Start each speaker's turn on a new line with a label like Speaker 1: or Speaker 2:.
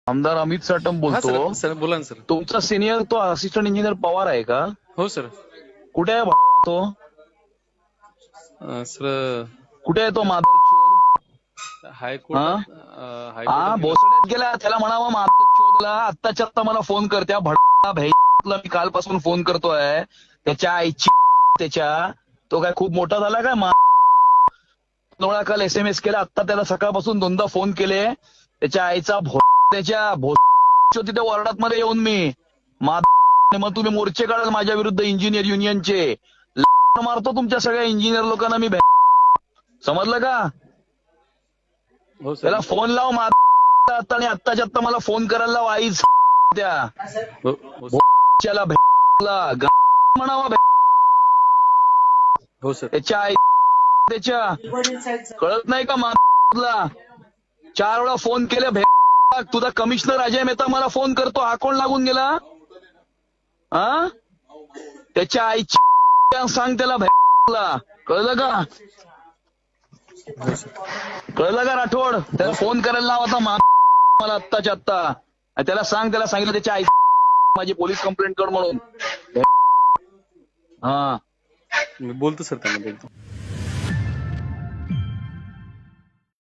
Speaker 1: आमदार अमित साटम
Speaker 2: हा
Speaker 1: बोलतो.
Speaker 2: सर सर बोला ना सर.
Speaker 1: तुमचा सिनियर तो असिस्टंट इंजिनियर पवार आहे का?
Speaker 2: हो सर.
Speaker 1: कुठे आहे तो?
Speaker 2: सर
Speaker 1: कुठे आहे तो माधवचोद?
Speaker 2: हायकोर्टात
Speaker 1: हा
Speaker 2: हायकोर्टात
Speaker 1: भोसड्यात गेला. त्याला म्हणावं माधवचोदला आत्ताच्या आत्ता मला फोन कर. त्या भडा भैला मी कालपासून फोन करतोय. त्याच्या आईची त्याच्या तो काय खूप मोठा झाला काय? नवळा काल SMS केला. आत्ता त्याला सकाळपासून 2दा फोन केले. त्याच्या आईचा त्याच्या तिथे वॉर्डात मध्ये येऊन मी मग तुम्ही मोर्चे काढाल माझ्या विरुद्ध इंजिनियर युनियनचे. मारतो तुमच्या सगळ्या इंजिनियर लोकांना मी. समजलं का?
Speaker 2: हो सर.
Speaker 1: त्याला फोन लाव आता आणि आत्ताच्या आत्ता मला फोन करायला लाव. आईच त्या
Speaker 2: हो, हो,
Speaker 1: म्हणावा
Speaker 2: हो सर.
Speaker 1: त्याच्या आई त्याच्या कळत नाही का? माधवला 4 वेळा फोन केले. तुझा कमिशनर अजय मेहता मला फोन करतो. हा कोण लागून गेला? हा त्याच्या आईची सांग त्याला कळलं का? कळलं का राठोड? त्याला फोन करायला लाव आता मला आत्ताच्या आत्ता. त्याला सांग, त्याला सांगितलं त्याच्या आई माझी पोलीस कंप्लेंट कर म्हणून. हा
Speaker 2: मी बोलतो सर त्यांना बोलतो.